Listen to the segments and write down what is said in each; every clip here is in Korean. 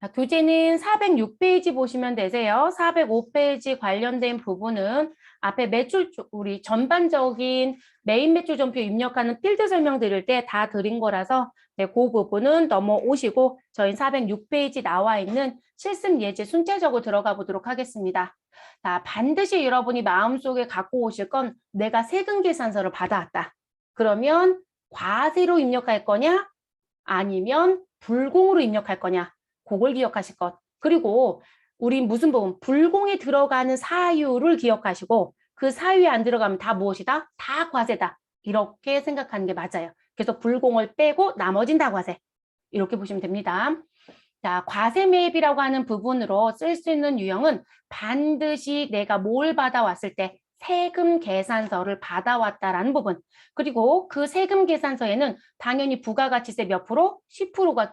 자, 교재는 406페이지 보시면 되세요. 405페이지 관련된 부분은 앞에 매출, 우리 전반적인 메인 매출 전표 입력하는 필드 설명 드릴 때 다 드린 거라서 네, 그 부분은 넘어오시고 저희 406페이지 나와 있는 실습 예제 순차적으로 들어가 보도록 하겠습니다. 자, 반드시 여러분이 마음속에 갖고 오실 건 내가 세금 계산서를 받아왔다. 그러면 과세로 입력할 거냐? 아니면 불공으로 입력할 거냐? 그걸 기억하실 것. 그리고 우리 무슨 부분? 불공에 들어가는 사유를 기억하시고 그 사유에 안 들어가면 다 무엇이다? 다 과세다. 이렇게 생각하는 게 맞아요. 그래서 불공을 빼고 나머진 다 과세. 이렇게 보시면 됩니다. 자, 과세 매입이라고 하는 부분으로 쓸 수 있는 유형은 반드시 내가 뭘 받아왔을 때 세금 계산서를 받아왔다라는 부분. 그리고 그 세금 계산서에는 당연히 부가가치세 몇 프로? 10%가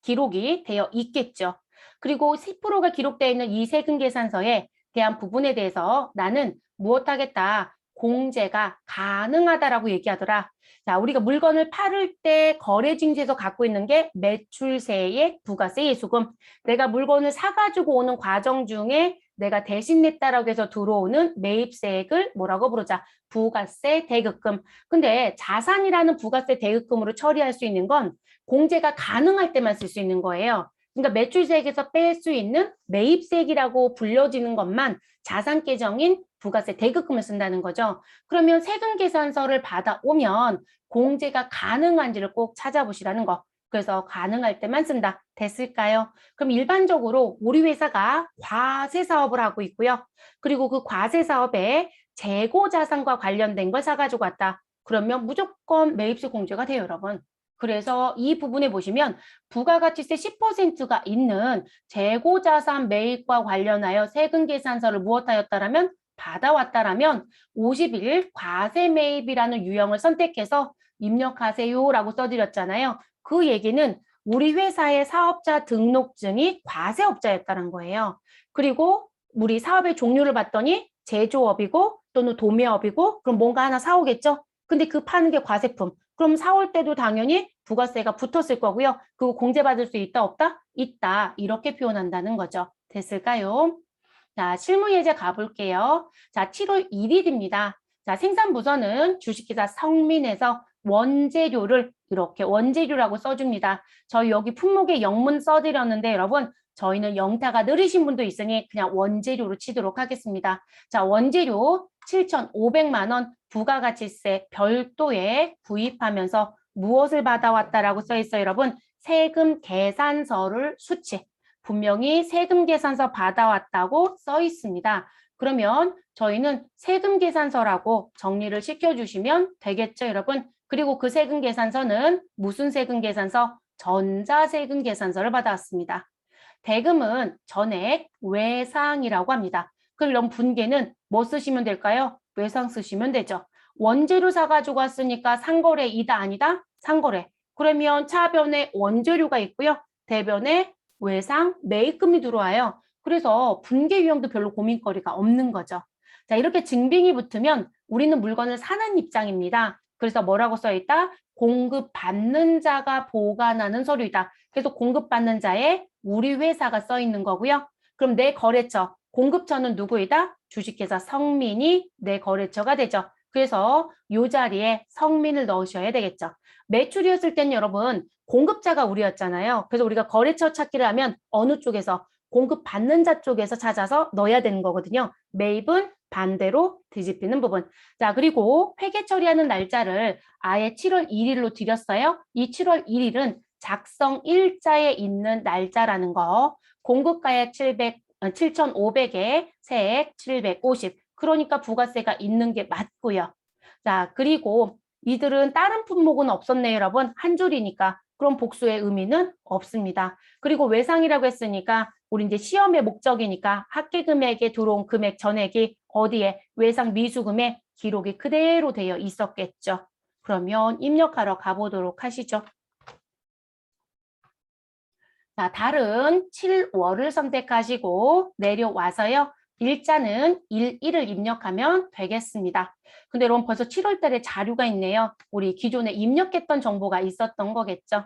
기록이 되어 있겠죠. 그리고 10%가 기록되어 있는 이 세금 계산서에 대한 부분에 대해서 나는 무엇하겠다? 공제가 가능하다라고 얘기하더라. 자, 우리가 물건을 팔을 때 거래징수에서 갖고 있는 게 매출세액, 부가세, 예수금. 내가 물건을 사가지고 오는 과정 중에 내가 대신 냈다라고 해서 들어오는 매입세액을 뭐라고 부르자? 부가세 대급금. 근데 자산이라는 부가세 대급금으로 처리할 수 있는 건 공제가 가능할 때만 쓸 수 있는 거예요. 그러니까 매출세액에서 뺄 수 있는 매입세액이라고 불려지는 것만 자산 계정인 부가세 대급금을 쓴다는 거죠. 그러면 세금 계산서를 받아오면 공제가 가능한지를 꼭 찾아보시라는 거. 그래서 가능할 때만 쓴다. 됐을까요? 그럼 일반적으로 우리 회사가 과세 사업을 하고 있고요. 그리고 그 과세 사업에 재고 자산과 관련된 걸 사가지고 왔다. 그러면 무조건 매입세 공제가 돼요, 여러분. 그래서 이 부분에 보시면 부가가치세 10%가 있는 재고자산 매입과 관련하여 세금 계산서를 무엇하였다라면 받아왔다라면 50일 과세 매입이라는 유형을 선택해서 입력하세요라고 써드렸잖아요. 그 얘기는 우리 회사의 사업자 등록증이 과세업자였다는 거예요. 그리고 우리 사업의 종류를 봤더니 제조업이고 또는 도매업이고 그럼 뭔가 하나 사오겠죠? 근데 그 파는 게 과세품. 그럼 사올 때도 당연히 부가세가 붙었을 거고요. 그거 공제받을 수 있다 없다? 있다. 이렇게 표현한다는 거죠. 됐을까요? 자, 실무 예제 가볼게요. 자, 7월 1일입니다. 자, 생산부서는 주식회사 성민에서 원재료를 이렇게 원재료라고 써줍니다. 저희 여기 품목에 영문 써드렸는데 여러분 저희는 영타가 느리신 분도 있으니 그냥 원재료로 치도록 하겠습니다. 자, 원재료 7,500만 원 부가가치세 별도에 구입하면서 무엇을 받아왔다라고 써 있어요, 여러분? 세금 계산서를 수취. 분명히 세금 계산서 받아왔다고 써 있습니다. 그러면 저희는 세금 계산서라고 정리를 시켜주시면 되겠죠, 여러분? 그리고 그 세금 계산서는 무슨 세금 계산서? 전자세금 계산서를 받아왔습니다. 대금은 전액 외상이라고 합니다. 그럼 분계는 뭐 쓰시면 될까요? 외상 쓰시면 되죠. 원재료 사가지고 왔으니까 상거래이다 아니다? 상거래. 그러면 차변에 원재료가 있고요. 대변에 외상, 매입금이 들어와요. 그래서 분계 유형도 별로 고민거리가 없는 거죠. 자, 이렇게 증빙이 붙으면 우리는 물건을 사는 입장입니다. 그래서 뭐라고 써있다? 공급받는 자가 보관하는 서류이다. 그래서 공급받는 자에 우리 회사가 써 있는 거고요. 그럼 내 거래처, 공급처는 누구이다? 주식회사 성민이 내 거래처가 되죠. 그래서 이 자리에 성민을 넣으셔야 되겠죠. 매출이었을 땐 여러분 공급자가 우리였잖아요. 그래서 우리가 거래처 찾기를 하면 어느 쪽에서 공급받는 자 쪽에서 찾아서 넣어야 되는 거거든요. 매입은 반대로 뒤집히는 부분. 자, 그리고 회계 처리하는 날짜를 아예 7월 1일로 드렸어요. 이 7월 1일은 작성 일자에 있는 날짜라는 거. 공급가액 7,500에 세액 750. 그러니까 부가세가 있는 게 맞고요. 자, 그리고 이들은 다른 품목은 없었네요, 여러분. 한 줄이니까. 그럼 복수의 의미는 없습니다. 그리고 외상이라고 했으니까 우리 이제 시험의 목적이니까 합계금액에 들어온 금액 전액이 어디에 외상 미수금에 기록이 그대로 되어 있었겠죠. 그러면 입력하러 가보도록 하시죠. 자, 다른 7월을 선택하시고 내려와서요. 일자는 1을 입력하면 되겠습니다. 근데 여러분 벌써 7월 달에 자료가 있네요. 우리 기존에 입력했던 정보가 있었던 거겠죠.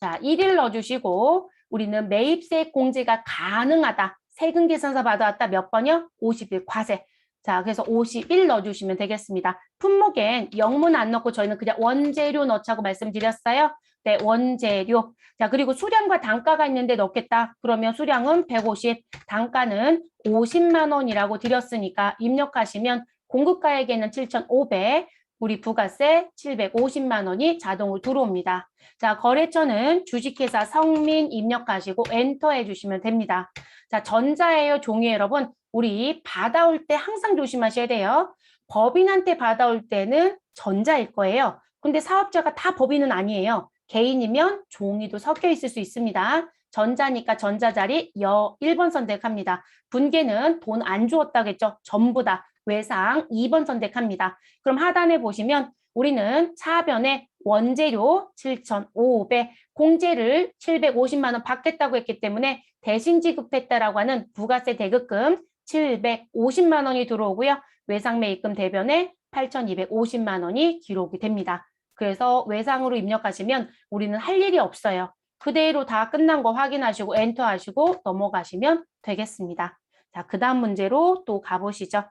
자, 1일 넣어주시고 우리는 매입세 공제가 가능하다. 세금 계산서 받아왔다. 몇 번이요? 50일 과세. 자, 그래서 51 넣어주시면 되겠습니다. 품목엔 영문 안 넣고 저희는 그냥 원재료 넣자고 말씀드렸어요. 네, 원재료. 자, 그리고 수량과 단가가 있는데 넣겠다. 그러면 수량은 150, 단가는 50만 원이라고 드렸으니까 입력하시면 공급가액에는 7,500, 우리 부가세 750만 원이 자동으로 들어옵니다. 자, 거래처는 주식회사 성민 입력하시고 엔터 해주시면 됩니다. 자, 전자예요, 종이에요, 여러분? 우리 받아올 때 항상 조심하셔야 돼요. 법인한테 받아올 때는 전자일 거예요. 근데 사업자가 다 법인은 아니에요. 개인이면 종이도 섞여 있을 수 있습니다. 전자니까 전자 자리 1번 선택합니다. 분계는 돈 안 주었다겠죠? 전부 다. 외상 2번 선택합니다. 그럼 하단에 보시면 우리는 차변에 원재료 7,500, 공제를 750만 원 받겠다고 했기 때문에 대신 지급했다라고 하는 부가세 대급금 750만 원이 들어오고요. 외상 매입금 대변에 8,250만 원이 기록이 됩니다. 그래서 외상으로 입력하시면 우리는 할 일이 없어요. 그대로 다 끝난 거 확인하시고 엔터 하시고 넘어가시면 되겠습니다. 자, 그 다음 문제로 또 가보시죠.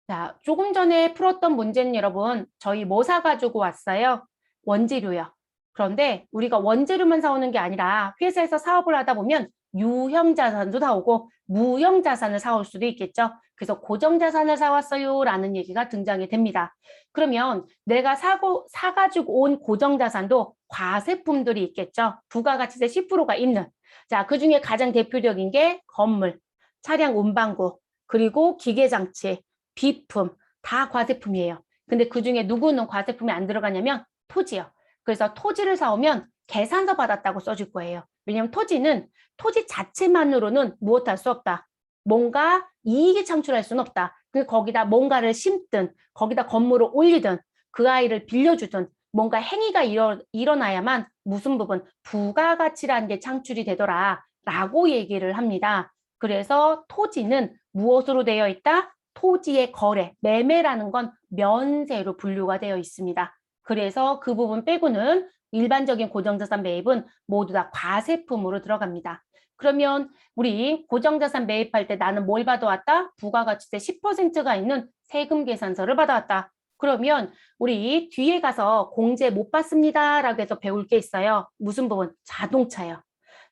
자, 조금 전에 풀었던 문제는 여러분, 저희 뭐 사가지고 왔어요? 원재료요. 그런데 우리가 원재료만 사오는 게 아니라 회사에서 사업을 하다 보면 유형자산도 사오고 무형자산을 사올 수도 있겠죠. 그래서 고정자산을 사왔어요 라는 얘기가 등장이 됩니다. 그러면 내가 사가지고 온 고정자산도 과세품들이 있겠죠. 부가가치세 10%가 있는. 자, 그중에 가장 대표적인 게 건물, 차량 운반구, 그리고 기계장치, 비품, 다 과세품이에요. 근데 그중에 누구는 과세품이 안 들어가냐면 토지요. 그래서 토지를 사오면 계산서 받았다고 써줄 거예요. 왜냐하면 토지는 토지 자체만으로는 무엇할 수 없다. 뭔가 이익이 창출할 수는 없다. 그 거기다 뭔가를 심든 거기다 건물을 올리든 그 아이를 빌려주든 뭔가 행위가 일어나야만 무슨 부분 부가가치라는 게 창출이 되더라 라고 얘기를 합니다. 그래서 토지는 무엇으로 되어 있다? 토지의 거래, 매매라는 건 면세로 분류가 되어 있습니다. 그래서 그 부분 빼고는 일반적인 고정자산 매입은 모두 다 과세품으로 들어갑니다. 그러면 우리 고정자산 매입할 때 나는 뭘 받아왔다? 부가가치세 10%가 있는 세금 계산서를 받아왔다. 그러면 우리 뒤에 가서 공제 못 받습니다 라고 해서 배울 게 있어요. 무슨 부분? 자동차요.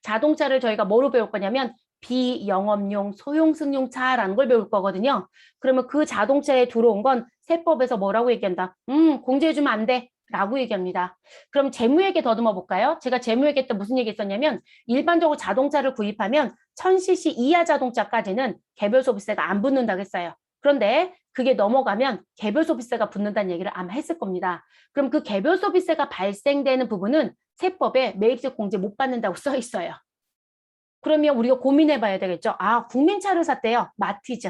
자동차를 저희가 뭐로 배울 거냐면 비영업용 소형 승용차라는 걸 배울 거거든요. 그러면 그 자동차에 들어온 건 세법에서 뭐라고 얘기한다? 공제해주면 안 돼. 라고 얘기합니다. 그럼 재무회계 더듬어 볼까요? 제가 재무회계 때 무슨 얘기 했었냐면 일반적으로 자동차를 구입하면 1000cc 이하 자동차까지는 개별 소비세가 안 붙는다고 했어요. 그런데 그게 넘어가면 개별 소비세가 붙는다는 얘기를 아마 했을 겁니다. 그럼 그 개별 소비세가 발생되는 부분은 세법에 매입세 공제 못 받는다고 써 있어요. 그러면 우리가 고민해 봐야 되겠죠. 아, 국민차를 샀대요. 마티즈.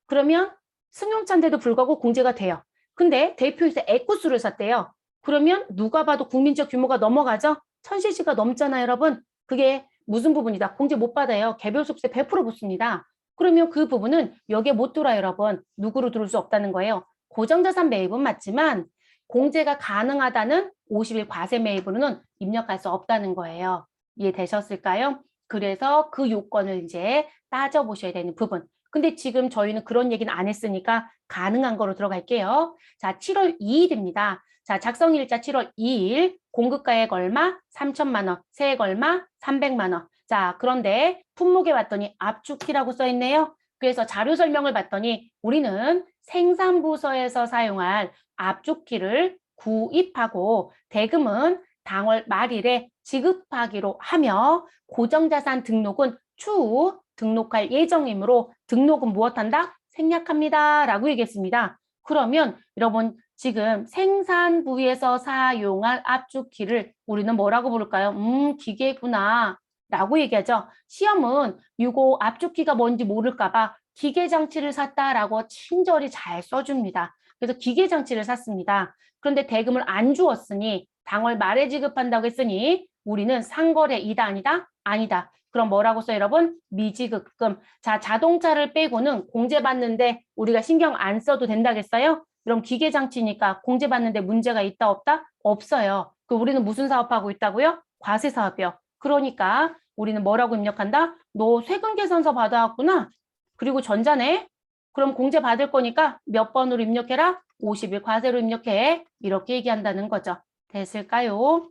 그러면 승용차인데도 불구하고 공제가 돼요. 근데 대표이사 에쿠스를 샀대요. 그러면 누가 봐도 국민차 규모가 넘어가죠? 1000cc가 넘잖아요, 여러분. 그게 무슨 부분이다? 공제 못 받아요. 개별 소비세 100% 붙습니다. 그러면 그 부분은 여기에 못 들어요, 여러분. 누구로 들을 수 없다는 거예요. 고정자산 매입은 맞지만 공제가 가능하다는 50일 과세 매입으로는 입력할 수 없다는 거예요. 이해되셨을까요? 그래서 그 요건을 이제 따져보셔야 되는 부분. 근데 지금 저희는 그런 얘기는 안 했으니까 가능한 거로 들어갈게요. 자, 7월 2일입니다. 자, 작성일자 7월 2일, 공급가액 얼마? 3천만 원, 세액 얼마? 300만 원. 자, 그런데 품목에 봤더니 압축키라고 써 있네요. 그래서 자료 설명을 봤더니 우리는 생산부서에서 사용할 압축키를 구입하고 대금은 당월 말일에 지급하기로 하며 고정자산 등록은 추후 등록할 예정이므로 등록은 무엇한다? 생략합니다. 라고 얘기했습니다. 그러면 여러분 지금 생산부에서 사용할 압축키를 우리는 뭐라고 부를까요? 기계구나 라고 얘기하죠. 시험은 이거 압축키가 뭔지 모를까 봐 기계장치를 샀다라고 친절히 잘 써줍니다. 그래서 기계장치를 샀습니다. 그런데 대금을 안 주었으니 당월 말에 지급한다고 했으니 우리는 상거래이다 아니다? 아니다. 그럼 뭐라고 써요, 여러분? 미지급금. 자, 자동차를 빼고는 공제받는데 우리가 신경 안 써도 된다겠어요? 그럼 기계장치니까 공제받는데 문제가 있다 없다? 없어요. 그 우리는 무슨 사업하고 있다고요? 과세 사업이요. 그러니까 우리는 뭐라고 입력한다? 너 세금 계산서 받아왔구나. 그리고 전자네. 그럼 공제 받을 거니까 몇 번으로 입력해라? 50일 과세로 입력해. 이렇게 얘기한다는 거죠. 됐을까요?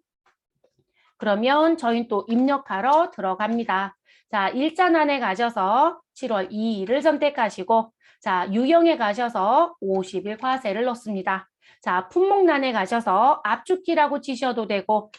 그러면 저희는 또 입력하러 들어갑니다. 자, 일자난에 가셔서 7월 2일을 선택하시고, 자, 유형에 가셔서 50일 과세를 넣습니다. 자, 품목란에 가셔서 압축기라고 치셔도 되고,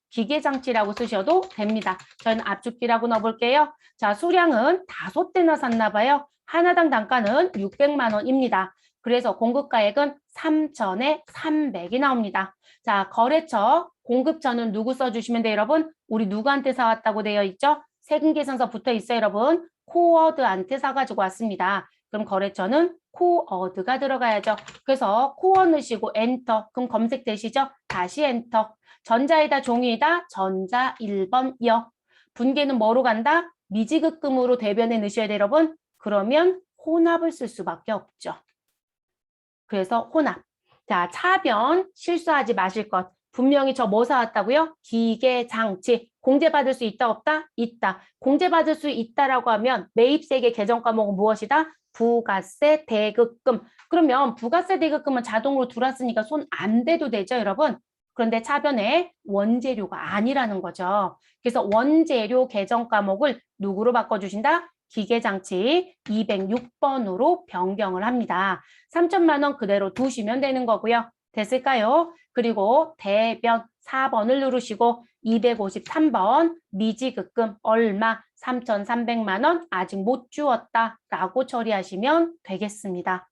기계장치라고 쓰셔도 됩니다. 저는 압축기라고 넣어볼게요. 자, 수량은 5대나 샀나 봐요. 하나당 단가는 600만 원입니다. 그래서 공급가액은 3,000에 300이 나옵니다. 자, 거래처, 공급처는 누구 써주시면 돼요, 여러분? 우리 누구한테 사왔다고 되어 있죠? 세금계산서 붙어 있어요, 여러분. 코어드한테 사가지고 왔습니다. 그럼 거래처는 코어드가 들어가야죠. 그래서 코어 넣으시고 엔터. 그럼 검색되시죠? 다시 엔터. 전자에다 종이에다 전자 1번 여. 분계는 뭐로 간다? 미지급금으로 대변에 넣으셔야 돼요, 여러분. 그러면 혼합을 쓸 수밖에 없죠. 그래서 혼합. 자, 차변 실수하지 마실 것. 분명히 저 뭐 사왔다고요? 기계장치. 공제받을 수 있다 없다? 있다. 공제받을 수 있다라고 하면 매입세계 계정 과목은 무엇이다? 부가세 대급금. 그러면 부가세 대급금은 자동으로 들어왔으니까 손 안 대도 되죠, 여러분? 그런데 차변에 원재료가 아니라는 거죠. 그래서 원재료 계정 과목을 누구로 바꿔주신다? 기계장치 206번으로 변경을 합니다. 3천만 원 그대로 두시면 되는 거고요. 됐을까요? 그리고 대변 4번을 누르시고 253번 미지급금 얼마 3,300만 원 아직 못 주었다 라고 처리하시면 되겠습니다.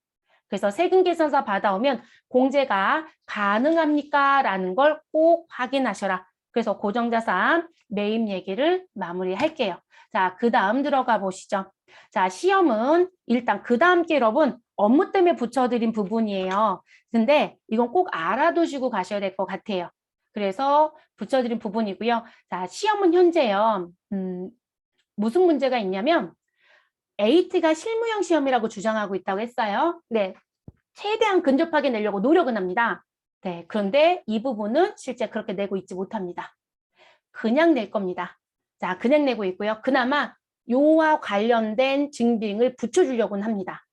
그래서 세금계산서 받아오면 공제가 가능합니까? 라는 걸 꼭 확인하셔라. 그래서 고정자산 매입 얘기를 마무리할게요. 자, 그 다음 들어가 보시죠. 자, 시험은 일단 그 다음 게 여러분 업무 때문에 붙여드린 부분이에요. 근데 이건 꼭 알아두시고 가셔야 될 것 같아요. 그래서 붙여드린 부분이고요. 자, 시험은 현재요. 무슨 문제가 있냐면 AT가 실무형 시험이라고 주장하고 있다고 했어요. 네, 최대한 근접하게 내려고 노력은 합니다. 네, 그런데 이 부분은 실제 그렇게 내고 있지 못합니다. 그냥 낼 겁니다. 자, 그냥 내고 있고요. 그나마 요와 관련된 증빙을 붙여주려고는 합니다.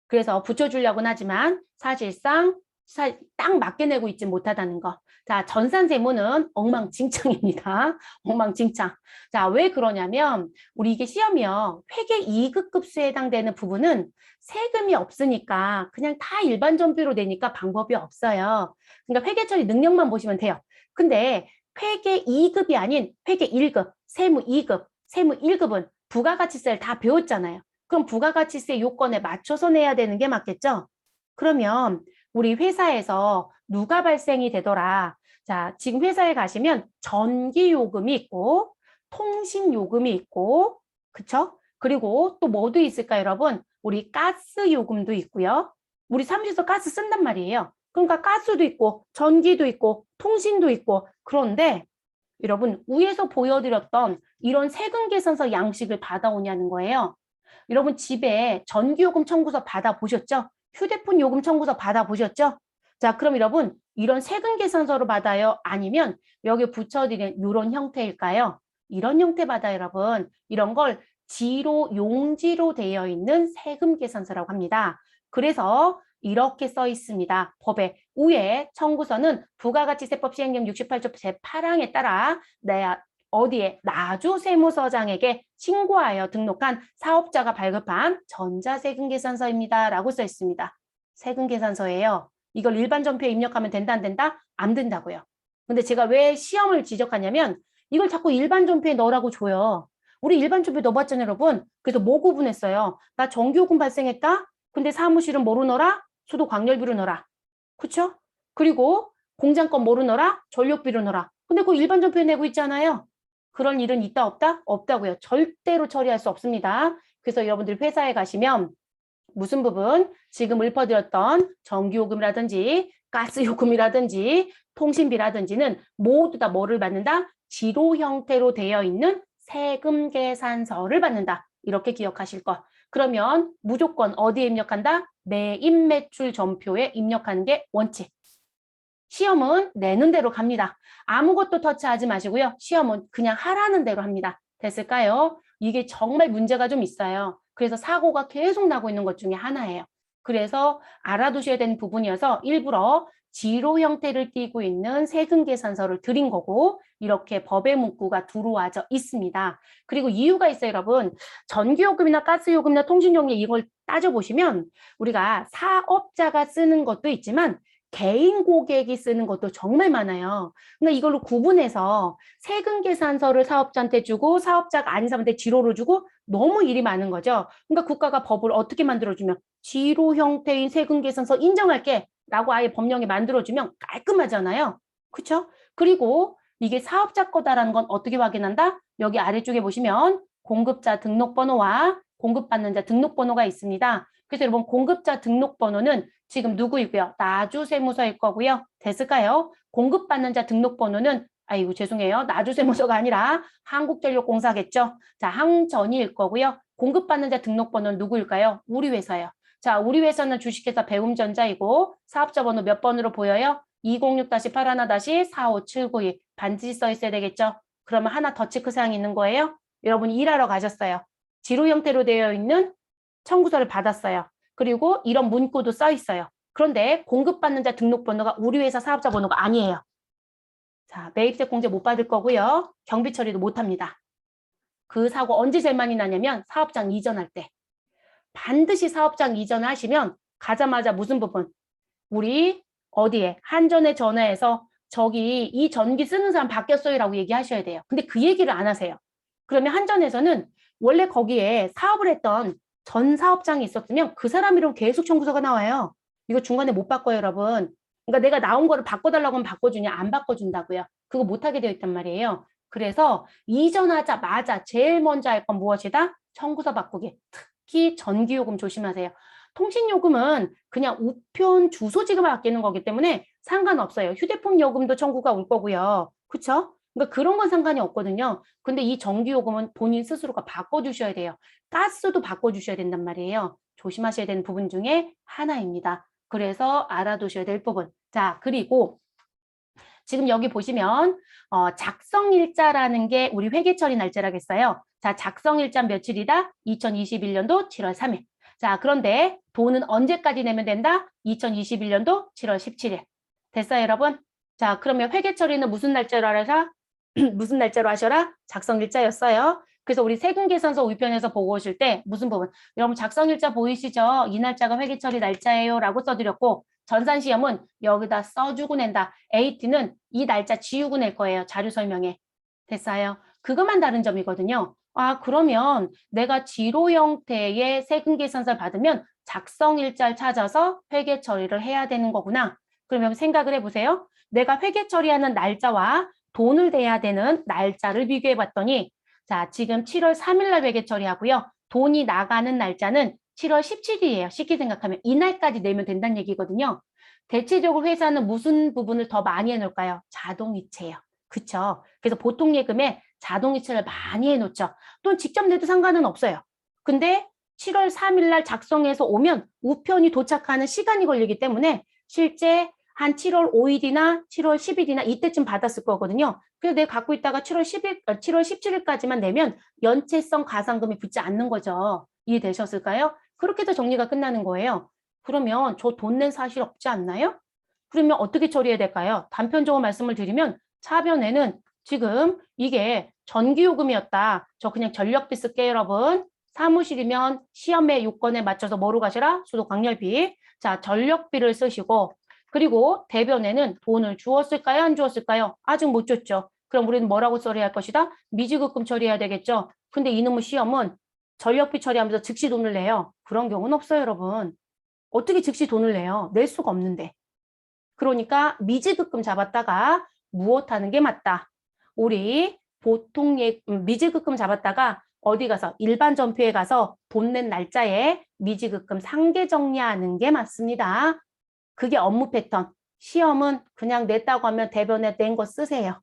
그래서 붙여주려고는 하지만 사실상 딱 맞게 내고 있지 못하다는 거. 자, 전산세무는 엉망진창입니다. 엉망진창. 자, 왜 그러냐면 우리 이게 시험이요. 회계 2급 급수에 해당되는 부분은 세금이 없으니까 그냥 다 일반 전비로 내니까 방법이 없어요. 그러니까 회계처리 능력만 보시면 돼요. 근데 회계 2급이 아닌 회계 1급, 세무 2급, 세무 1급은 부가가치세를 다 배웠잖아요. 그럼 부가가치세 요건에 맞춰서 내야 되는 게 맞겠죠? 그러면 우리 회사에서 누가 발생이 되더라. 자, 지금 회사에 가시면 전기요금이 있고 통신요금이 있고 그쵸? 그리고 또 뭐도 있을까요, 여러분? 우리 가스요금도 있고요. 우리 사무실에서 가스 쓴단 말이에요. 그러니까 가스도 있고 전기도 있고 통신도 있고 그런데 여러분 위에서 보여드렸던 이런 세금 계산서 양식을 받아오냐는 거예요. 여러분 집에 전기요금 청구서 받아보셨죠? 휴대폰 요금 청구서 받아보셨죠? 자, 그럼 여러분 이런 세금 계산서로 받아요? 아니면 여기 붙여드린 이런 형태일까요? 이런 형태 받아요, 여러분. 이런 걸 지로 용지로 되어 있는 세금 계산서라고 합니다. 그래서 이렇게 써 있습니다. 법의 위에 청구서는 부가가치세법 시행령 68조 제8항에 따라 어디에 나주세무서장에게 신고하여 등록한 사업자가 발급한 전자세금계산서입니다. 라고 써 있습니다. 세금계산서예요. 이걸 일반 전표에 입력하면 된다 안 된다? 안 된다고요. 근데 제가 왜 시험을 지적하냐면 이걸 자꾸 일반 전표에 넣으라고 줘요. 우리 일반 전표에 넣어봤잖아요, 여러분. 그래서 뭐 구분했어요? 나 전기요금 발생했다? 근데 사무실은 뭐로 넣어라? 수도 광열비로 넣어라. 그쵸? 그리고 공장권 뭐로 넣어라? 전력비로 넣어라. 근데 그거 일반 전표에 내고 있잖아요. 그런 일은 있다 없다? 없다고요. 절대로 처리할 수 없습니다. 그래서 여러분들 회사에 가시면 무슨 부분? 지금 읊어드렸던 전기요금이라든지 가스요금이라든지 통신비라든지는 모두 다 뭐를 받는다? 지로 형태로 되어 있는 세금 계산서를 받는다. 이렇게 기억하실 것. 그러면 무조건 어디에 입력한다? 매입 매출 전표에 입력하는 게 원칙. 시험은 내는 대로 갑니다. 아무것도 터치하지 마시고요. 시험은 그냥 하라는 대로 합니다. 됐을까요? 이게 정말 문제가 좀 있어요. 그래서 사고가 계속 나고 있는 것 중에 하나예요. 그래서 알아두셔야 되는 부분이어서 일부러 지로 형태를 띠고 있는 세금 계산서를 드린 거고 이렇게 법의 문구가 들어와져 있습니다. 그리고 이유가 있어요, 여러분. 전기요금이나 가스요금이나 통신요금 이걸 따져보시면 우리가 사업자가 쓰는 것도 있지만 개인 고객이 쓰는 것도 정말 많아요. 그러니까 이걸로 구분해서 세금 계산서를 사업자한테 주고 사업자가 아닌 사람한테 지로를 주고 너무 일이 많은 거죠. 그러니까 국가가 법을 어떻게 만들어주면 지로 형태인 세금 계산서 인정할게 라고 아예 법령에 만들어주면 깔끔하잖아요. 그렇죠? 그리고 이게 사업자 거다라는 건 어떻게 확인한다? 여기 아래쪽에 보시면 공급자 등록번호와 공급받는 자 등록번호가 있습니다. 그래서 여러분 공급자 등록번호는 지금 누구이고요? 나주세무서일 거고요. 됐을까요? 공급받는 자 등록번호는 아이고 죄송해요. 나주세무서가 아니라 한국전력공사겠죠. 자, 항전이일 거고요. 공급받는 자 등록번호는 누구일까요? 우리 회사요. 자, 우리 회사는 주식회사 배움전자이고 사업자 번호 몇 번으로 보여요? 206-81-4579이 반드시 써 있어야 되겠죠? 그러면 하나 더 체크사항이 있는 거예요. 여러분이 일하러 가셨어요. 지로 형태로 되어 있는 청구서를 받았어요. 그리고 이런 문구도 써 있어요. 그런데 공급받는 자 등록번호가 우리 회사 사업자 번호가 아니에요. 자, 매입세 공제 못 받을 거고요. 경비 처리도 못 합니다. 그 사고 언제 제일 많이 나냐면 사업장 이전할 때. 반드시 사업장 이전하시면 가자마자 무슨 부분? 우리 어디에? 한전에 전화해서 저기 이 전기 쓰는 사람 바뀌었어요라고 얘기하셔야 돼요. 근데 그 얘기를 안 하세요. 그러면 한전에서는 원래 거기에 사업을 했던 전 사업장이 있었으면 그 사람 이름 계속 청구서가 나와요. 이거 중간에 못 바꿔요, 여러분. 그러니까 내가 나온 거를 바꿔달라고 하면 바꿔주냐? 안 바꿔준다고요. 그거 못하게 되어 있단 말이에요. 그래서 이전하자마자 제일 먼저 할 건 무엇이다? 청구서 바꾸기. 특히 전기요금 조심하세요. 통신요금은 그냥 우편 주소지가 바뀌는 거기 때문에 상관없어요. 휴대폰 요금도 청구가 올 거고요. 그렇죠? 그러니까 그런 건 상관이 없거든요. 근데 이 전기요금은 본인 스스로가 바꿔주셔야 돼요. 가스도 바꿔주셔야 된단 말이에요. 조심하셔야 되는 부분 중에 하나입니다. 그래서 알아두셔야 될 부분. 자, 그리고 지금 여기 보시면 작성일자라는 게 우리 회계처리 날짜라겠어요. 자, 작성일자 며칠이다? 2021년도 7월 3일. 자, 그런데 돈은 언제까지 내면 된다? 2021년도 7월 17일. 됐어요, 여러분? 자, 그러면 회계처리는 무슨 날짜로 하라? 무슨 날짜로 하셔라? 작성일자였어요. 그래서 우리 세금계산서 우편에서 보고 오실 때 무슨 부분? 여러분 작성일자 보이시죠? 이 날짜가 회계처리 날짜예요 라고 써드렸고 전산시험은 여기다 써주고 낸다. AT는 이 날짜 지우고 낼 거예요. 자료 설명에. 됐어요. 그것만 다른 점이거든요. 아, 그러면 내가 지로 형태의 세금계산서를 받으면 작성일자를 찾아서 회계 처리를 해야 되는 거구나. 그러면 생각을 해보세요. 내가 회계 처리하는 날짜와 돈을 대야 되는 날짜를 비교해 봤더니 자, 지금 7월 3일 날 회계 처리하고요. 돈이 나가는 날짜는 7월 17일이에요. 쉽게 생각하면 이날까지 내면 된다는 얘기거든요. 대체적으로 회사는 무슨 부분을 더 많이 해놓을까요? 자동이체예요. 그쵸? 그래서 보통 예금에 자동이체를 많이 해놓죠. 또는 직접 내도 상관은 없어요. 근데 7월 3일 날 작성해서 오면 우편이 도착하는 시간이 걸리기 때문에 실제 한 7월 5일이나 7월 10일이나 이때쯤 받았을 거거든요. 그래서 내가 갖고 있다가 7월 17일까지만 내면 연체성 가산금이 붙지 않는 거죠. 이해되셨을까요? 그렇게 해서 정리가 끝나는 거예요. 그러면 저 돈 낸 사실 없지 않나요? 그러면 어떻게 처리해야 될까요? 단편적으로 말씀을 드리면 차변에는 지금 이게 전기요금이었다. 저 그냥 전력비 쓸게요, 여러분. 사무실이면 시험의 요건에 맞춰서 뭐로 가시라? 수도 광열비. 자, 전력비를 쓰시고 그리고 대변에는 돈을 주었을까요? 안 주었을까요? 아직 못 줬죠. 그럼 우리는 뭐라고 처리할 것이다? 미지급금 처리해야 되겠죠. 근데 이놈의 시험은 전력비 처리하면서 즉시 돈을 내요. 그런 경우는 없어요, 여러분. 어떻게 즉시 돈을 내요? 낼 수가 없는데. 그러니까 미지급금 잡았다가 무엇하는 게 맞다. 우리 보통 미지급금 잡았다가 어디 가서 일반 전표에 가서 돈 낸 날짜에 미지급금 상계 정리하는 게 맞습니다. 그게 업무 패턴. 시험은 그냥 냈다고 하면 대변에 낸 거 쓰세요.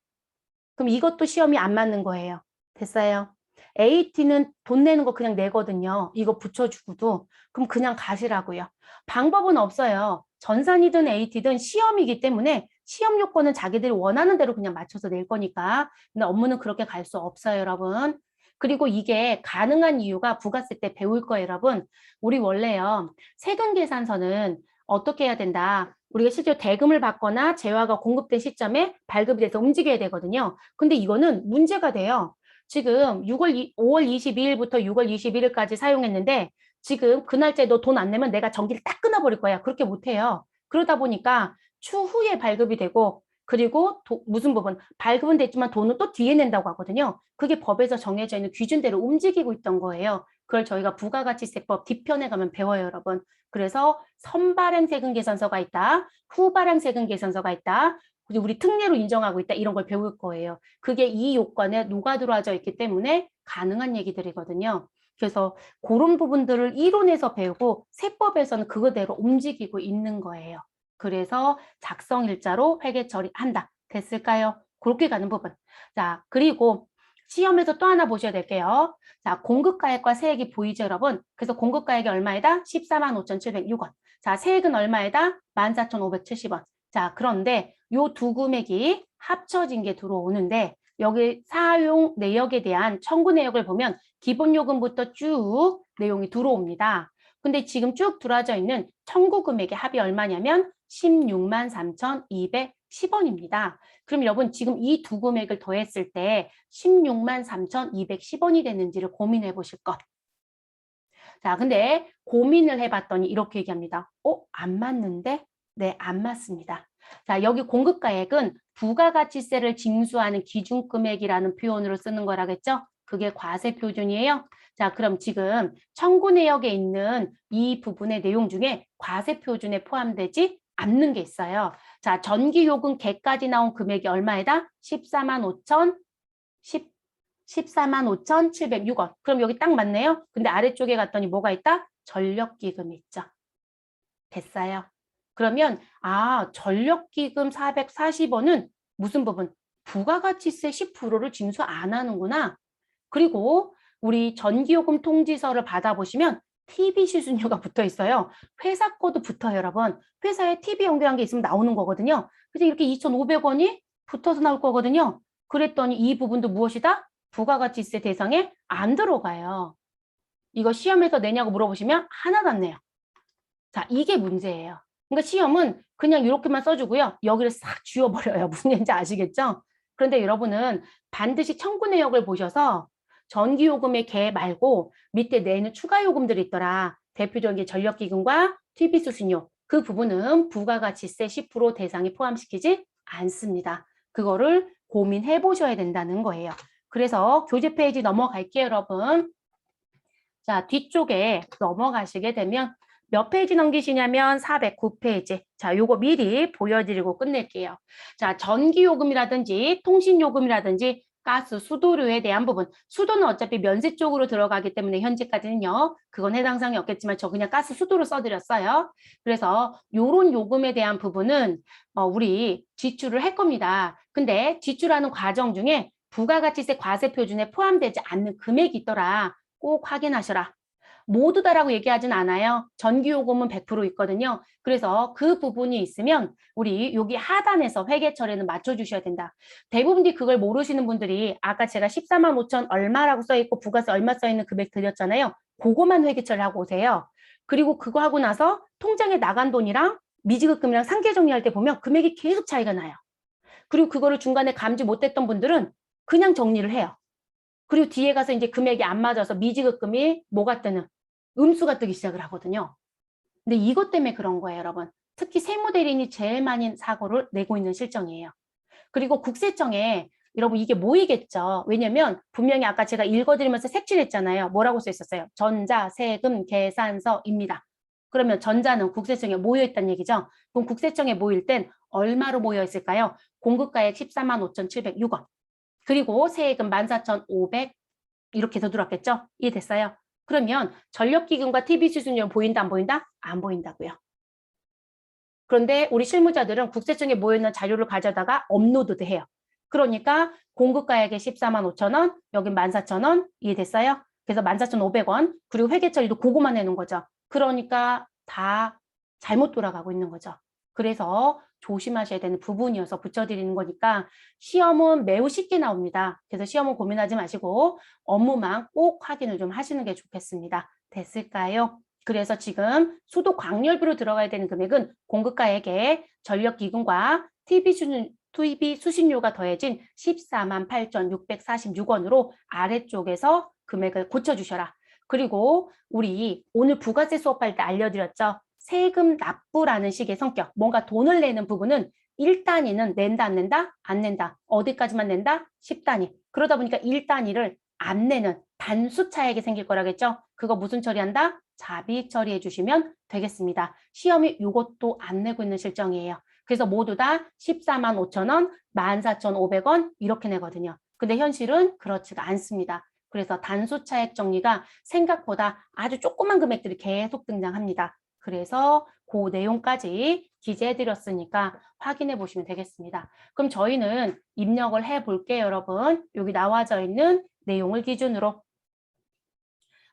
그럼 이것도 시험이 안 맞는 거예요. 됐어요? AT는 돈 내는 거 그냥 내거든요. 이거 붙여주고도. 그럼 그냥 가시라고요. 방법은 없어요. 전산이든 AT든 시험이기 때문에 시험 요건은 자기들이 원하는 대로 그냥 맞춰서 낼 거니까. 근데 업무는 그렇게 갈 수 없어요, 여러분. 그리고 이게 가능한 이유가 부가세 때 배울 거예요, 여러분. 우리 원래요. 세금 계산서는 어떻게 해야 된다. 우리가 실제로 대금을 받거나 재화가 공급된 시점에 발급이 돼서 움직여야 되거든요. 근데 이거는 문제가 돼요. 지금 5월 22일부터 6월 21일까지 사용했는데 지금 그 날짜에 너 돈 안 내면 내가 전기를 딱 끊어버릴 거야. 그렇게 못해요. 그러다 보니까 추후에 발급이 되고 그리고 무슨 부분 발급은 됐지만 돈은 또 뒤에 낸다고 하거든요. 그게 법에서 정해져 있는 기준대로 움직이고 있던 거예요. 그걸 저희가 부가가치세법 뒤편에 가면 배워요, 여러분. 그래서 선발행 세금 계산서가 있다. 후발행 세금 계산서가 있다. 그리고 우리 특례로 인정하고 있다. 이런 걸 배울 거예요. 그게 이 요건에 녹아들어져 있기 때문에 가능한 얘기들이거든요. 그래서 그런 부분들을 이론에서 배우고 세법에서는 그거대로 움직이고 있는 거예요. 그래서 작성일자로 회계 처리한다. 됐을까요? 그렇게 가는 부분. 자, 그리고 시험에서 또 하나 보셔야 될게요. 자, 공급가액과 세액이 보이죠, 여러분? 그래서 공급가액이 얼마이다? 14만 5,706원. 자, 세액은 얼마이다? 14,570원. 자, 그런데 요 두 금액이 합쳐진 게 들어오는데 여기 사용 내역에 대한 청구 내역을 보면 기본요금부터 쭉 내용이 들어옵니다. 근데 지금 쭉 들어져 있는 청구 금액의 합이 얼마냐면 16만 3,210원입니다. 그럼 여러분 지금 이 두 금액을 더했을 때 16만 3,210원이 되는지를 고민해 보실 것. 자, 근데 고민을 해봤더니 이렇게 얘기합니다. 안 맞는데? 네, 안 맞습니다. 자, 여기 공급가액은 부가가치세를 징수하는 기준금액이라는 표현으로 쓰는 거라겠죠? 그게 과세 표준이에요. 자, 그럼 지금 청구 내역에 있는 이 부분의 내용 중에 과세 표준에 포함되지 않는 게 있어요. 자, 전기요금 객까지 나온 금액이 얼마에다? 14만 5,706원. 그럼 여기 딱 맞네요. 근데 아래쪽에 갔더니 뭐가 있다? 전력기금이 있죠. 됐어요. 그러면 전력기금 440원은 무슨 부분? 부가가치세 10%를 징수 안 하는구나. 그리고 우리 전기요금 통지서를 받아보시면 TV 수수료가 붙어 있어요. 회사 거도 붙어요, 여러분. 회사에 TV 연결한 게 있으면 나오는 거거든요. 그래서 이렇게 2,500원이 붙어서 나올 거거든요. 그랬더니 이 부분도 무엇이다? 부가가치세 대상에 안 들어가요. 이거 시험에서 내냐고 물어보시면 하나도 안 내요. 자, 이게 문제예요. 그러니까 시험은 그냥 이렇게만 써주고요. 여기를 싹 지워버려요. 무슨 얘기인지 아시겠죠? 그런데 여러분은 반드시 청구 내역을 보셔서 전기요금의 개 말고 밑에 내는 추가 요금들이 있더라. 대표적인 전력기금과 TV 수수료. 그 부분은 부가가치세 10% 대상에 포함시키지 않습니다. 그거를 고민해 보셔야 된다는 거예요. 그래서 교재 페이지 넘어갈게요, 여러분. 자, 뒤쪽에 넘어가시게 되면 몇 페이지 넘기시냐면 409페이지. 자, 요거 미리 보여드리고 끝낼게요. 자, 전기요금이라든지 통신요금이라든지 가스, 수도료에 대한 부분. 수도는 어차피 면세 쪽으로 들어가기 때문에 현재까지는요. 그건 해당 사항이 없겠지만 저 그냥 가스, 수도로 써드렸어요. 그래서 요런 요금에 대한 부분은 우리 지출을 할 겁니다. 근데 지출하는 과정 중에 부가가치세 과세 표준에 포함되지 않는 금액이 있더라. 꼭 확인하셔라. 모두 다라고 얘기하진 않아요. 전기요금은 100% 있거든요. 그래서 그 부분이 있으면 우리 여기 하단에서 회계처리는 맞춰주셔야 된다. 대부분이 그걸 모르시는 분들이 아까 제가 14만 5천 얼마라고 써있고 부가세 얼마 써있는 금액 드렸잖아요. 그거만 회계처리하고 오세요. 그리고 그거 하고 나서 통장에 나간 돈이랑 미지급금이랑 상계 정리할 때 보면 금액이 계속 차이가 나요. 그리고 그거를 중간에 감지 못했던 분들은 그냥 정리를 해요. 그리고 뒤에 가서 이제 금액이 안 맞아서 미지급금이 뭐가 뜨는 음수가 뜨기 시작을 하거든요. 근데 이것 때문에 그런 거예요, 여러분. 특히 세무대리인이 제일 많이 사고를 내고 있는 실정이에요. 그리고 국세청에 여러분 이게 모이겠죠. 왜냐면 분명히 아까 제가 읽어드리면서 색칠했잖아요. 뭐라고 써 있었어요? 전자, 세금, 계산서입니다. 그러면 전자는 국세청에 모여있다는 얘기죠. 그럼 국세청에 모일 땐 얼마로 모여 있을까요? 공급가액 14만 5,706원. 그리고 세액은 14,500 이렇게 더 들어왔겠죠? 이해됐어요? 그러면 전력기금과 TV 수수료 보인다 안 보인다? 안 보인다고요. 그런데 우리 실무자들은 국세청에 모여있는 자료를 가져다가 업로드도 해요. 그러니까 공급가액의 14만 5천 원, 여긴 14,000원, 이해됐어요? 그래서 14,500원, 그리고 회계 처리도 그거만 내는 거죠. 그러니까 다 잘못 돌아가고 있는 거죠. 그래서 조심하셔야 되는 부분이어서 붙여드리는 거니까 시험은 매우 쉽게 나옵니다. 그래서 시험은 고민하지 마시고 업무만 꼭 확인을 좀 하시는 게 좋겠습니다. 됐을까요? 그래서 지금 수도 광열비로 들어가야 되는 금액은 공급가액에 전력기금과 TV 수신료가 더해진 14만 8,646원으로 아래쪽에서 금액을 고쳐주셔라. 그리고 우리 오늘 부가세 수업할 때 알려드렸죠. 세금 납부라는 식의 성격, 뭔가 돈을 내는 부분은 1단위는 낸다, 안 낸다? 안 낸다. 어디까지만 낸다? 10단위. 그러다 보니까 1단위를 안 내는 단수 차액이 생길 거라겠죠? 그거 무슨 처리한다? 자비 처리해 주시면 되겠습니다. 시험이 이것도 안 내고 있는 실정이에요. 그래서 모두 다 14만 5천 원, 14,500원 이렇게 내거든요. 근데 현실은 그렇지가 않습니다. 그래서 단수 차액 정리가 생각보다 아주 조그만 금액들이 계속 등장합니다. 그래서 그 내용까지 기재해드렸으니까 확인해 보시면 되겠습니다. 그럼 저희는 입력을 해 볼게요, 여러분. 여기 나와져 있는 내용을 기준으로.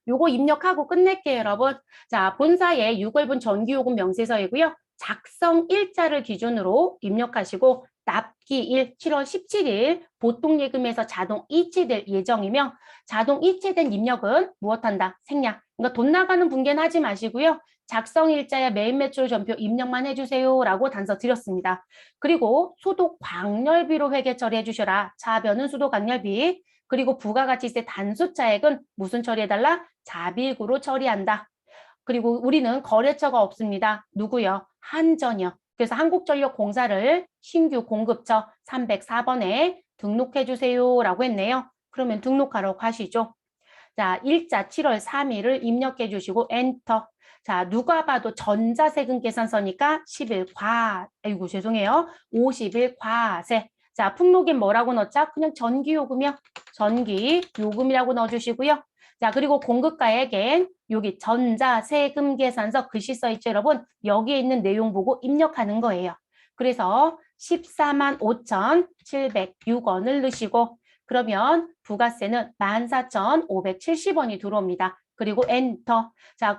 요거 입력하고 끝낼게요, 여러분. 자, 본사의 6월분 전기요금 명세서이고요. 작성 일자를 기준으로 입력하시고 납기일 7월 17일 보통예금에서 자동 이체될 예정이며 자동 이체된 입력은 무엇한다? 생략. 그러니까 돈 나가는 분계는 하지 마시고요. 작성 일자에 메인 매출 전표 입력만 해주세요 라고 단서 드렸습니다. 그리고 수도 광열비로 회계 처리해 주셔라. 차변은 수도 광열비. 그리고 부가가치세 단수차액은 무슨 처리해달라? 자비구로 처리한다. 그리고 우리는 거래처가 없습니다. 누구요? 한전이요. 그래서 한국전력공사를 신규 공급처 304번에 등록해 주세요 라고 했네요. 그러면 등록하러 가시죠. 자, 일자 7월 3일을 입력해 주시고 엔터. 자, 누가 봐도 전자세금 계산서니까 10일 아이고 죄송해요. 50일 과세. 자, 품목엔 뭐라고 넣자? 그냥 전기요금이요. 전기요금이라고 넣어주시고요. 자, 그리고 공급가액엔 여기 전자세금 계산서 글씨 써있죠, 여러분? 여기에 있는 내용 보고 입력하는 거예요. 그래서 14만 5,706원을 넣으시고 그러면 부가세는 14,570원이 들어옵니다. 그리고 엔터. 자,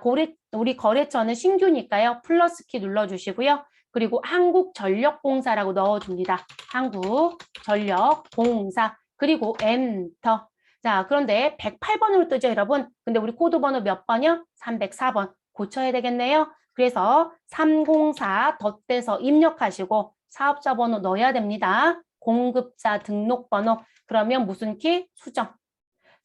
우리 거래처는 신규니까요. 플러스 키 눌러주시고요. 그리고 한국전력공사라고 넣어줍니다. 한국전력공사. 그리고 엔터. 자, 그런데 108번으로 뜨죠, 여러분? 근데 우리 코드 번호 몇 번이요? 304번. 고쳐야 되겠네요. 그래서 304 덧대서 입력하시고 사업자 번호 넣어야 됩니다. 공급자 등록번호. 그러면 무슨 키? 수정.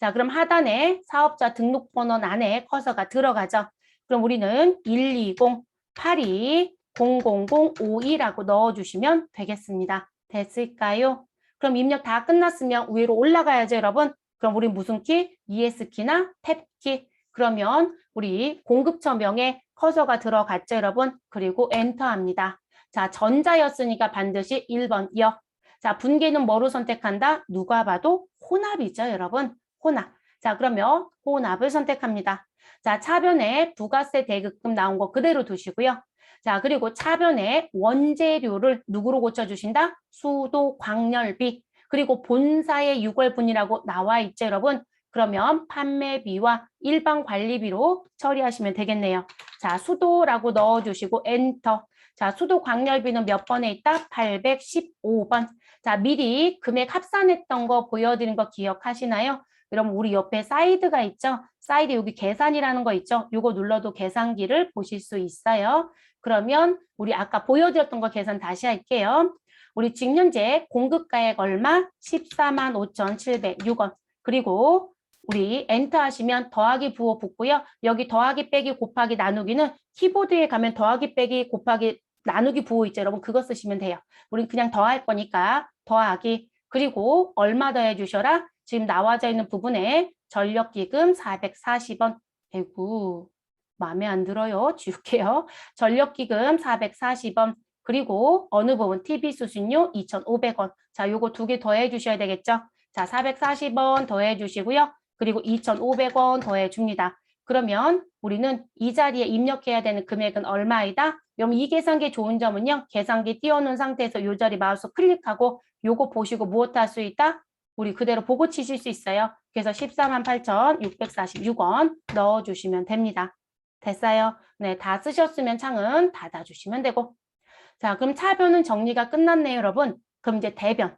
자, 그럼 하단에 사업자 등록번호 안에 커서가 들어가죠. 그럼 우리는 120-82-00052라고 넣어주시면 되겠습니다. 됐을까요? 그럼 입력 다 끝났으면 위로 올라가야죠, 여러분. 그럼 우리 무슨 키? ES키나 탭키. 그러면 우리 공급처 명에 커서가 들어갔죠, 여러분. 그리고 엔터합니다. 자, 전자였으니까 반드시 1번 역. 자, 분계는 뭐로 선택한다? 누가 봐도 혼합이죠, 여러분. 혼합. 자, 그러면 혼합을 선택합니다. 자, 차변에 부가세 대급금 나온 거 그대로 두시고요. 자, 그리고 차변에 원재료를 누구로 고쳐주신다? 수도 광열비. 그리고 본사의 6월분이라고 나와 있죠, 여러분. 그러면 판매비와 일반 관리비로 처리하시면 되겠네요. 자, 수도라고 넣어주시고 엔터. 자, 수도 광열비는 몇 번에 있다? 815번. 자, 미리 금액 합산했던 거 보여드린 거 기억하시나요? 여러분 우리 옆에 사이드가 있죠? 사이드 여기 계산이라는 거 있죠? 이거 눌러도 계산기를 보실 수 있어요. 그러면 우리 아까 보여드렸던 거 계산 다시 할게요. 우리 지금 현재 공급가액 얼마? 14만 5,706원. 그리고 우리 엔터 하시면 더하기 부호 붙고요. 여기 더하기 빼기 곱하기 나누기는 키보드에 가면 더하기 빼기 곱하기 나누기 부호 있죠, 여러분. 그거 쓰시면 돼요. 우린 그냥 더할 거니까 더하기. 그리고 얼마 더해 주셔라? 지금 나와져 있는 부분에 전력기금 440원. 아이고, 마음에 안 들어요. 지울게요. 전력기금 440원. 그리고 어느 부분 TV 수신료 2,500원. 자, 요거 두 개 더해 주셔야 되겠죠? 자, 440원 더해 주시고요. 그리고 2,500원 더해 줍니다. 그러면 우리는 이 자리에 입력해야 되는 금액은 얼마이다? 그럼 이 계산기 좋은 점은요. 계산기 띄워놓은 상태에서 이 자리 마우스 클릭하고 요거 보시고 무엇 할 수 있다? 우리 그대로 보고 치실 수 있어요. 그래서 148,646원 넣어주시면 됩니다. 됐어요? 네, 다 쓰셨으면 창은 닫아주시면 되고. 자, 그럼 차변은 정리가 끝났네요, 여러분. 그럼 이제 대변.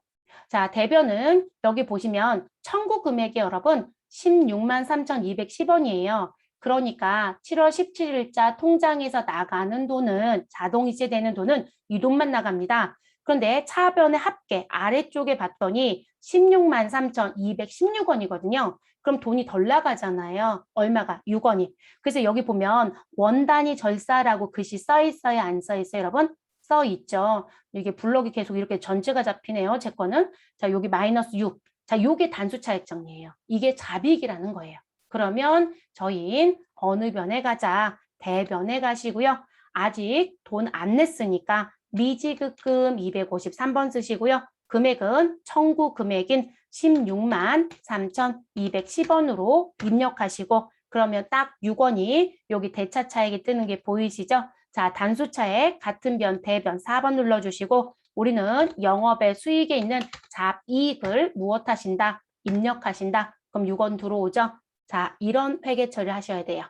자, 대변은 여기 보시면 청구 금액이 여러분 16만 3,210원이에요. 그러니까 7월 17일자 통장에서 나가는 돈은 자동 이체되는 돈은 이 돈만 나갑니다. 그런데 차변의 합계 아래쪽에 봤더니 16만 3,216원이거든요. 그럼 돈이 덜 나가잖아요. 얼마가? 6원이. 그래서 여기 보면 원단위 절사라고 글씨 써 있어요? 안 써 있어요, 여러분? 써 있죠. 이게 블럭이 계속 이렇게 전체가 잡히네요. 제 거는. 자, 여기 마이너스 6. 자, 요게 단수 차익 정리예요. 이게 잡익이라는 거예요. 그러면 저희는 어느 변에 가자? 대변에 가시고요. 아직 돈 안 냈으니까 미지급금 253번 쓰시고요. 금액은 청구 금액인 16만 3,210원으로 입력하시고 그러면 딱 6원이 여기 대차 차익이 뜨는 게 보이시죠? 자, 단수 차액 같은 변, 대변 4번 눌러주시고 우리는 영업의 수익에 있는 잡이익을 무엇 하신다? 입력하신다. 그럼 6원 들어오죠? 자, 이런 회계 처리를 하셔야 돼요.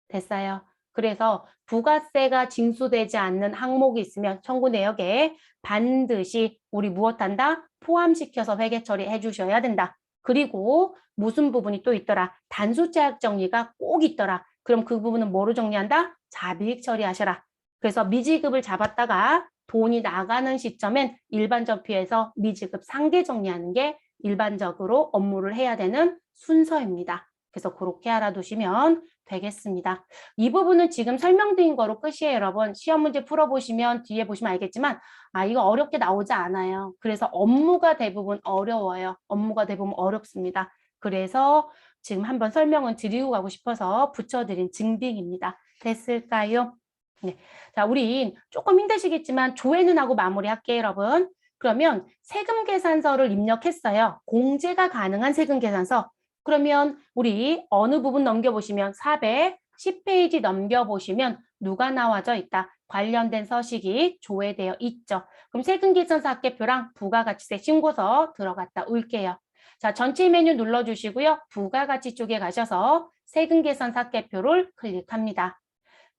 됐어요? 그래서 부가세가 징수되지 않는 항목이 있으면 청구 내역에 반드시 우리 무엇 한다? 포함시켜서 회계 처리해 주셔야 된다. 그리고 무슨 부분이 또 있더라? 단수차익 정리가 꼭 있더라. 그럼 그 부분은 뭐로 정리한다? 잡이익 처리하셔라. 그래서 미지급을 잡았다가 돈이 나가는 시점엔 일반적피해서 미지급 상계 정리하는 게 일반적으로 업무를 해야 되는 순서입니다. 그래서 그렇게 알아두시면 되겠습니다. 이 부분은 지금 설명드린 거로 끝이에요, 여러분. 시험 문제 풀어보시면 뒤에 보시면 알겠지만 이거 어렵게 나오지 않아요. 그래서 업무가 대부분 어려워요. 업무가 대부분 어렵습니다. 그래서 지금 한번 설명은 드리고 가고 싶어서 붙여드린 증빙입니다. 됐을까요? 네. 자, 우리 조금 힘드시겠지만 조회는 하고 마무리할게요, 여러분. 그러면 세금 계산서를 입력했어요. 공제가 가능한 세금 계산서. 그러면 우리 어느 부분 넘겨보시면 410페이지 넘겨보시면 누가 나와져 있다. 관련된 서식이 조회되어 있죠. 그럼 세금계산서 합계표랑 부가가치세 신고서 들어갔다 올게요. 자, 전체 메뉴 눌러주시고요. 부가가치 쪽에 가셔서 세금계산서 합계표를 클릭합니다.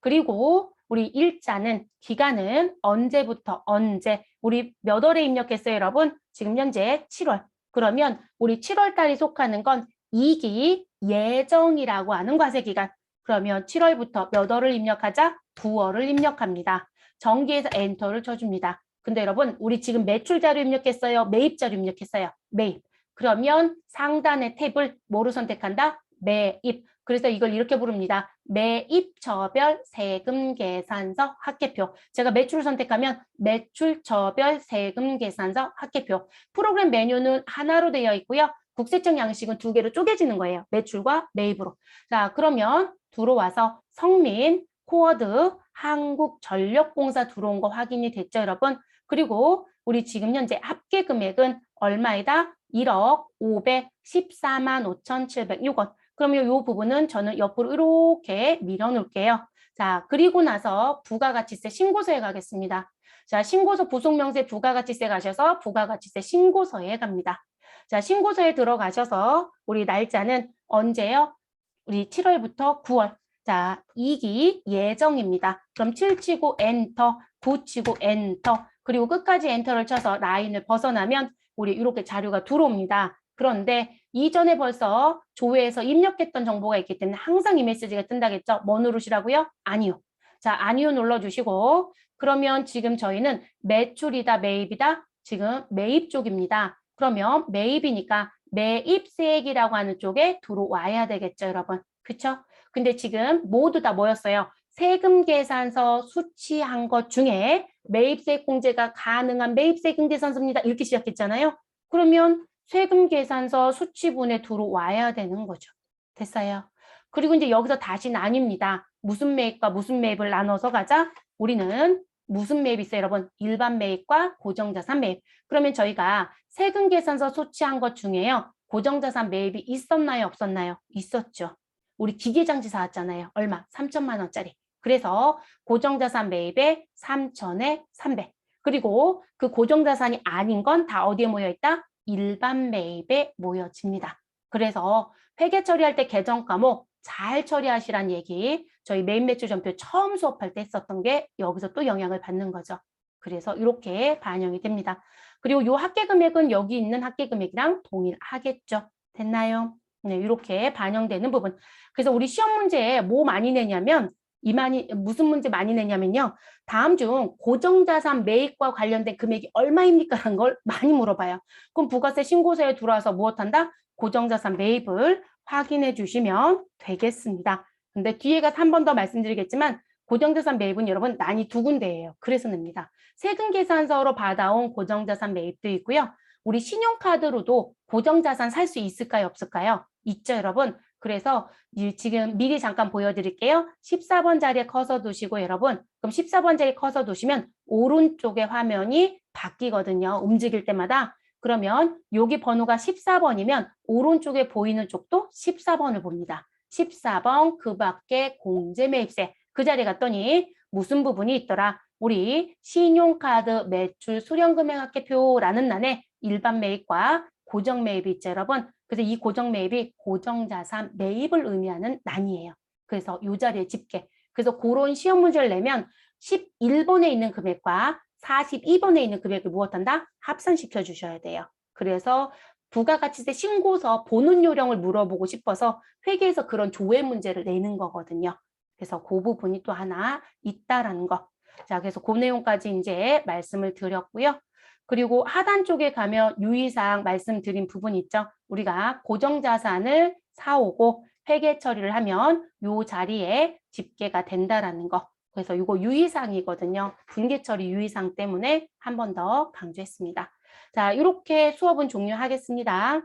그리고 우리 일자는 기간은 언제부터 언제 우리 몇 월에 입력했어요, 여러분? 지금 현재 7월. 그러면 우리 7월 달이 속하는 건 2기 예정이라고 하는 과세기간. 그러면 7월부터 몇 월을 입력하자? 9월을 입력합니다. 정기에서 엔터를 쳐줍니다. 근데 여러분, 우리 지금 매출 자료 입력했어요? 매입 자료 입력했어요? 매입. 그러면 상단의 탭을 뭐로 선택한다? 매입. 그래서 이걸 이렇게 부릅니다. 매입처별 세금계산서 합계표. 제가 매출을 선택하면 매출처별 세금계산서 합계표. 프로그램 메뉴는 하나로 되어 있고요. 국세청 양식은 두 개로 쪼개지는 거예요. 매출과 매입으로. 자, 그러면 들어와서 성민, 코어드, 한국전력공사 들어온 거 확인이 됐죠, 여러분? 그리고 우리 지금 현재 합계 금액은 얼마이다? 1억 514만 5,706원. 그러면 이 부분은 저는 옆으로 이렇게 밀어놓을게요. 자, 그리고 나서 부가가치세 신고서에 가겠습니다. 자, 신고서 부속명세 부가가치세 가셔서 부가가치세 신고서에 갑니다. 자, 신고서에 들어가셔서 우리 날짜는 언제요? 우리 7월부터 9월. 자, 2기 예정입니다. 그럼 7 치고 엔터, 9 치고 엔터, 그리고 끝까지 엔터를 쳐서 라인을 벗어나면 우리 이렇게 자료가 들어옵니다. 그런데 이전에 벌써 조회에서 입력했던 정보가 있기 때문에 항상 이 메시지가 뜬다겠죠? 뭐 누르시라고요? 아니요. 자, 아니요 눌러주시고 그러면 지금 저희는 매출이다, 매입이다? 지금 매입 쪽입니다. 그러면 매입이니까 매입세액이라고 하는 쪽에 들어와야 되겠죠, 여러분? 그쵸? 근데 지금 모두 다 뭐였어요? 세금 계산서 수취한 것 중에 매입세액 공제가 가능한 매입세금 계산서입니다. 이렇게 시작했잖아요. 그러면 세금 계산서 수취분에 들어와야 되는 거죠. 됐어요? 그리고 이제 여기서 다시 나뉩니다. 무슨 매입과 무슨 매입을 나눠서 가자? 우리는 무슨 매입 있어요, 여러분? 일반 매입과 고정자산 매입. 그러면 저희가 세금 계산서 소취한 것 중에요. 고정자산 매입이 있었나요, 없었나요? 있었죠. 우리 기계장치 사왔잖아요. 얼마? 3천만 원짜리. 그래서 고정자산 매입에 3천에 300. 그리고 그 고정자산이 아닌 건 다 어디에 모여 있다? 일반 매입에 모여집니다. 그래서 회계 처리할 때 계정 과목 잘 처리하시란 얘기, 저희 매입 매출 전표 처음 수업할 때 했었던 게 여기서 또 영향을 받는 거죠. 그래서 이렇게 반영이 됩니다. 그리고 요 합계 금액은 여기 있는 합계 금액이랑 동일하겠죠. 됐나요? 네, 이렇게 반영되는 부분. 그래서 우리 시험 문제에 뭐 많이 내냐면 무슨 문제 많이 내냐면요. 다음 중 고정자산 매입과 관련된 금액이 얼마입니까? 라는 걸 많이 물어봐요. 그럼 부가세 신고서에 들어와서 무엇한다? 고정자산 매입을 확인해 주시면 되겠습니다. 근데 뒤에 가서 한 번 더 말씀드리겠지만 고정자산 매입은 여러분 난이 두 군데예요. 그래서 냅니다. 세금계산서로 받아온 고정자산 매입도 있고요. 우리 신용카드로도 고정자산 살 수 있을까요? 없을까요? 있죠, 여러분. 그래서 지금 미리 잠깐 보여드릴게요. 14번 자리에 커서 두시고 여러분, 그럼 14번 자리에 커서 두시면 오른쪽에 화면이 바뀌거든요. 움직일 때마다. 그러면 여기 번호가 14번이면 오른쪽에 보이는 쪽도 14번을 봅니다. 14번 그 밖에 공제매입세. 그 자리에 갔더니 무슨 부분이 있더라? 우리 신용카드 매출 수령금액합계표라는 난에 일반 매입과 고정 매입이 있죠, 여러분. 그래서 이 고정 매입이 고정자산 매입을 의미하는 난이에요. 그래서 이 자리에 집계. 그래서 그런 시험 문제를 내면 11번에 있는 금액과 42번에 있는 금액을 무엇한다? 합산시켜 주셔야 돼요. 그래서 부가가치세 신고서 본원 요령을 물어보고 싶어서 회계에서 그런 조회 문제를 내는 거거든요. 그래서 그 부분이 또 하나 있다라는 거. 자, 그래서 그 내용까지 이제 말씀을 드렸고요. 그리고 하단 쪽에 가면 유의사항 말씀드린 부분 있죠. 우리가 고정자산을 사오고 회계 처리를 하면 요 자리에 집계가 된다라는 거. 그래서 이거 유의사항이거든요. 분계 처리 유의사항 때문에 한 번 더 강조했습니다. 자, 이렇게 수업은 종료하겠습니다.